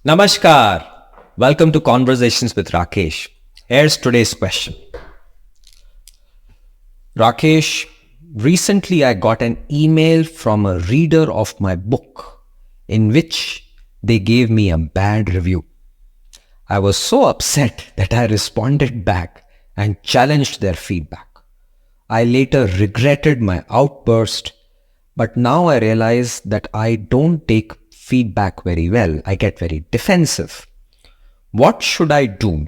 Namaskar. Welcome to Conversations with Rakesh. Here's today's question. Rakesh, recently I got an email from a reader of my book in which they gave me a bad review. I was so upset that I responded back and challenged their feedback. I later regretted my outburst, but now I realize that I don't take feedback very well. I get very defensive. What should I do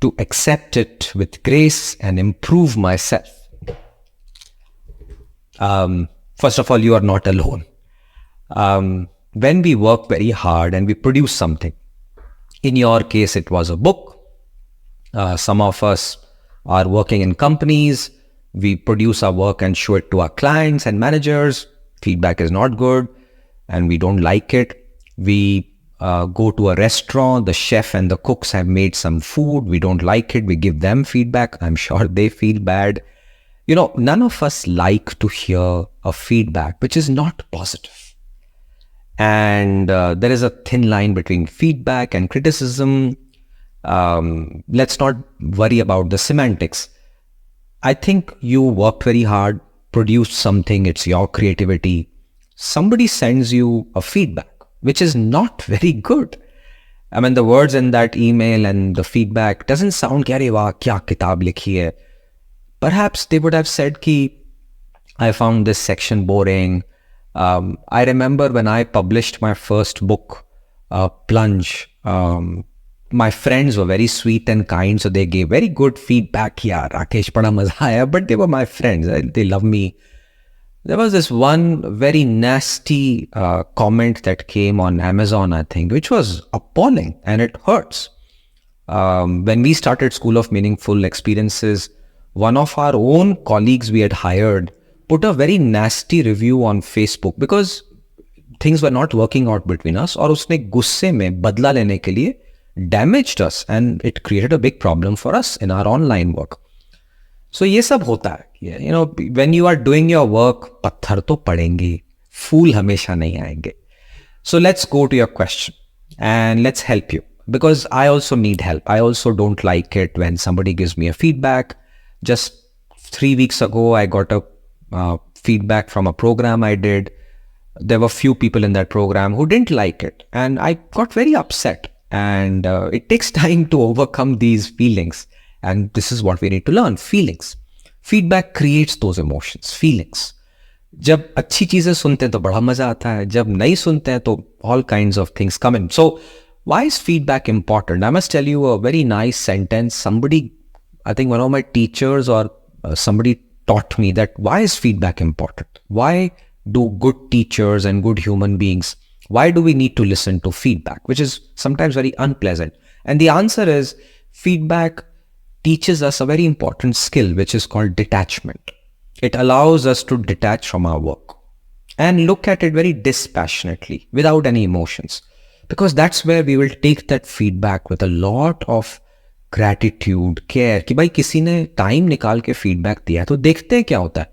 to accept it with grace and improve myself? First of all, you are not alone. When we work very hard and we produce something, in your case, it was a book. Some of us are working in companies. We produce our work and show it to our clients and managers. Feedback is not good and we don't like it. We go to a restaurant. The chef and the cooks have made some food. We don't like it. We give them feedback. I'm sure they feel bad. None of us like to hear a feedback which is not positive. And there is a thin line between feedback and criticism. Let's not worry about the semantics. I think you worked very hard, produced something, it's your creativity. Somebody sends you a feedback, which is not very good. I mean, the words in that email and the feedback doesn't sound कि अरे वाह क्या किताब लिखी है. Perhaps they would have said कि I found this section boring. I remember when I published my first book, Plunge, my friends were very sweet and kind, so they gave very good feedback. Yeah, Rakesh, bada maza aaya, but they were my friends. They love me. There was this one very nasty comment that came on Amazon, I think, which was appalling and it hurts. When we started School of Meaningful Experiences, one of our own colleagues we had hired put a very nasty review on Facebook because things were not working out between us, और उसने गुस्से में बदला लेने के लिए damaged us and it created a big problem for us in our online work. So ये सब होता है. When you are doing your work, पत्थर तो पड़ेंगे, फूल हमेशा नहीं आएंगे. So let's go to your question and let's help you because I also need help. I also don't like it when somebody gives me a feedback. Just 3 weeks ago, I got a feedback from a program I did. There were few people in that program who didn't like it and I got very upset. And it takes time to overcome these feelings. And this is what we need to learn, feelings. Feedback creates those emotions, feelings. जब अच्छी चीजें सुनते हैं तो बड़ा मजा आता है. जब नहीं सुनते हैं तो all kinds of things come in. So why is feedback important? I must tell you a very nice sentence. Somebody, I think one of my teachers or somebody taught me that why is feedback important? Why do good teachers and good human beings, why do we need to listen to feedback, which is sometimes very unpleasant? And the answer is feedback teaches us a very important skill, which is called detachment. It allows us to detach from our work and look at it very dispassionately, without any emotions, because that's where we will take that feedback with a lot of gratitude, care, कि भाई किसी ने time निकाल के feedback दिया है, तो देखते हैं क्या होता है.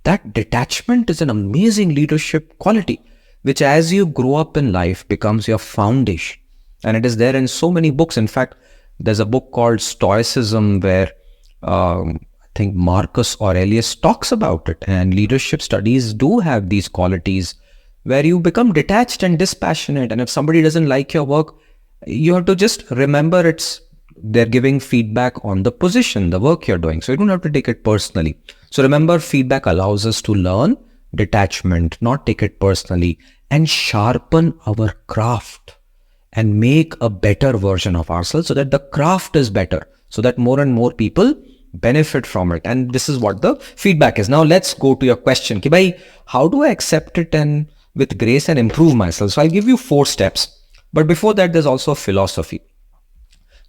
That detachment is an amazing leadership quality, which as you grow up in life becomes your foundation. And it is there in so many books. In fact, there's a book called Stoicism where I think Marcus Aurelius talks about it. And leadership studies do have these qualities where you become detached and dispassionate. And if somebody doesn't like your work, you have to just remember they're giving feedback on the position, the work you're doing. So you don't have to take it personally. So remember, feedback allows us to learn detachment, not take it personally, and sharpen our craft and make a better version of ourselves so that the craft is better, so that more and more people benefit from it. And this is what the feedback is. Now let's go to your question. Ki bhai, how do I accept it and with grace and improve myself? So I'll give you 4 steps. But before that, there's also a philosophy.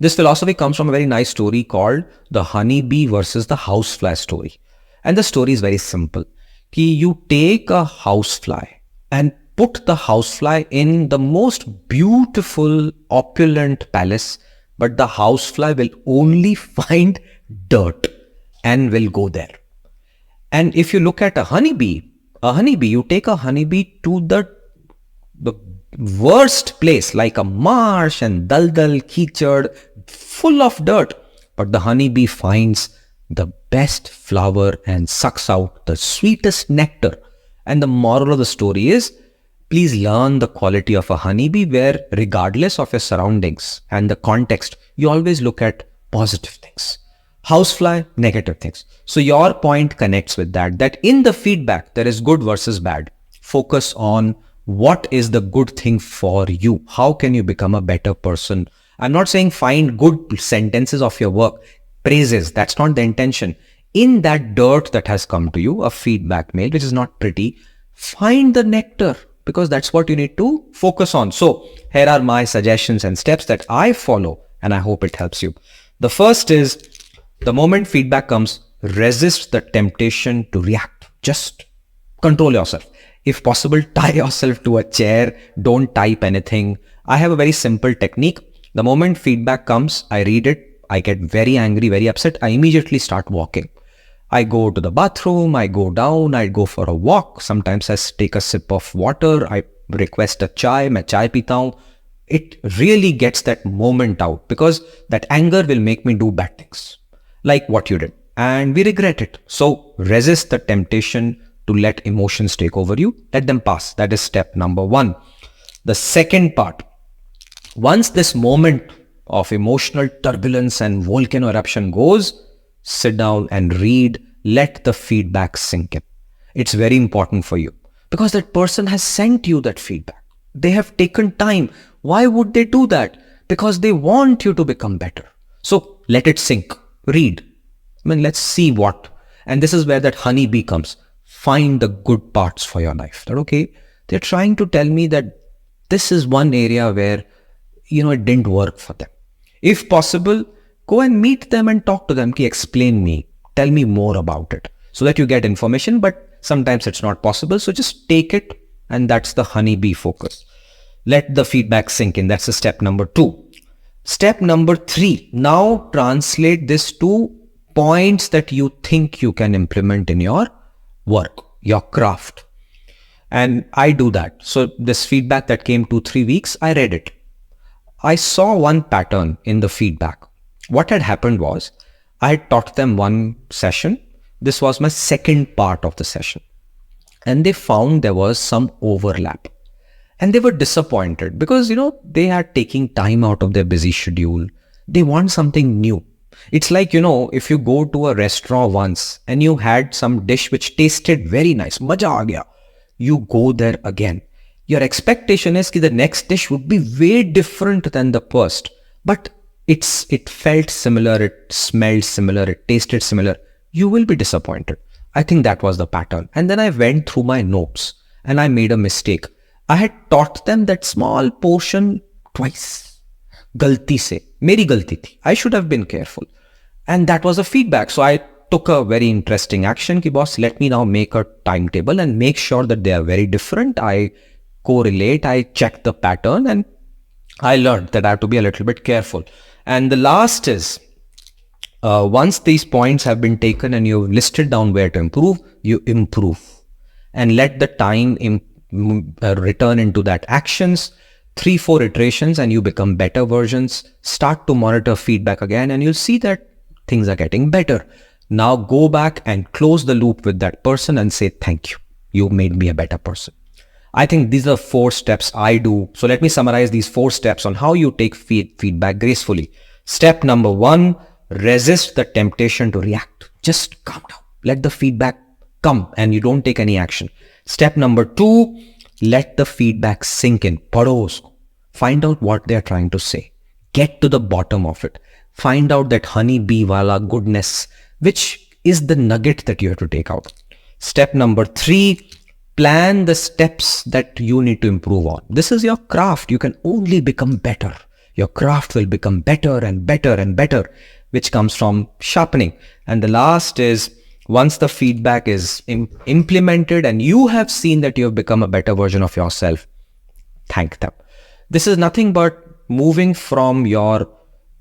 This philosophy comes from a very nice story called the honeybee versus the housefly story. And the story is very simple. Ki you take a housefly and put the housefly in the most beautiful, opulent palace, but the housefly will only find dirt and will go there. And if you look at a honeybee, you take a honeybee to the the worst place, like a marsh and daldal, keechad, full of dirt. But the honeybee finds the best flower and sucks out the sweetest nectar. And the moral of the story is, please learn the quality of a honeybee where, regardless of your surroundings and the context, you always look at positive things. Housefly, negative things. So your point connects with that in the feedback, there is good versus bad. Focus on what is the good thing for you. How can you become a better person? I'm not saying find good sentences of your work, praises. That's not the intention. In that dirt that has come to you, a feedback mail, which is not pretty, find the nectar, because that's what you need to focus on. So here are my suggestions and steps that I follow, and I hope it helps you. The first is, the moment feedback comes, resist the temptation to react. Just control yourself. If possible, tie yourself to a chair. Don't type anything. I have a very simple technique. The moment feedback comes, I read it. I get very angry, very upset. I immediately start walking. I go to the bathroom. I go down. I go for a walk. Sometimes I take a sip of water. I request a chai. Main chai peeta hoon. It really gets that moment out, because that anger will make me do bad things, like what you did, and we regret it. So resist the temptation to let emotions take over you. Let them pass. That is step number 1. The second part, once this moment of emotional turbulence and volcano eruption goes, sit down and read. Let the feedback sink in. It's very important for you, because that person has sent you that feedback. They have taken time. Why would they do that? Because they want you to become better. So let it sink. Read. Let's see what. And this is where that honeybee comes. Find the good parts for your life. That, okay, they're trying to tell me that this is one area where, it didn't work for them. If possible, go and meet them and talk to them. Explain me. Tell me more about it, so that you get information. But sometimes it's not possible. So just take it. And that's the honeybee focus. Let the feedback sink in. That's the step number 2. Step number 3. Now translate this to points that you think you can implement in your work, your craft. And I do that. So this feedback that came 2-3 weeks, I read it. I saw one pattern in the feedback. What had happened was, I had taught them one session. This was my second part of the session. And they found there was some overlap. And they were disappointed because, they are taking time out of their busy schedule. They want something new. It's like, if you go to a restaurant once and you had some dish which tasted very nice, maja aa gaya, you go there again. Your expectation is that the next dish would be way different than the first. But it felt similar, it smelled similar, it tasted similar. You will be disappointed. I think that was the pattern. And then I went through my notes and I made a mistake. I had taught them that small portion twice. Galti se. Meri galti thi. I should have been careful. And that was a feedback. So I took a very interesting action. Ki boss, let me now make a timetable and make sure that they are very different. I correlate, I check the pattern, and I learned that I have to be a little bit careful. And the last is, once these points have been taken and you've listed down where to improve, you improve. And let the time return into that actions. 3-4 iterations and you become better versions. Start to monitor feedback again and you'll see that things are getting better. Now go back and close the loop with that person and say, thank you. You made me a better person. I think these are 4 steps I do. So let me summarize these 4 steps on how you take feedback gracefully. Step number 1, resist the temptation to react. Just calm down. Let the feedback come and you don't take any action. Step number 2, let the feedback sink in. Padho usko. Find out what they are trying to say. Get to the bottom of it. Find out that honey bee wala goodness, which is the nugget that you have to take out. Step number 3, plan the steps that you need to improve on. This is your craft. You can only become better. Your craft will become better and better and better, which comes from sharpening. And the last is, once the feedback is implemented and you have seen that you have become a better version of yourself, thank them. This is nothing but moving from your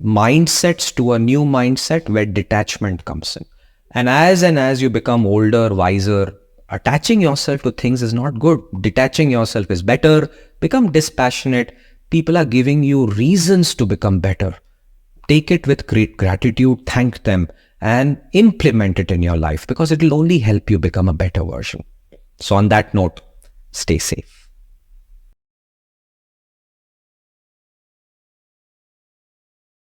mindsets to a new mindset where detachment comes in. And as you become older, wiser, Attaching yourself to things is not good. Detaching yourself is better. Become dispassionate. People are giving you reasons to become better. Take it with great gratitude, thank them, and implement it in your life because it will only help you become a better version. So on that note, stay safe.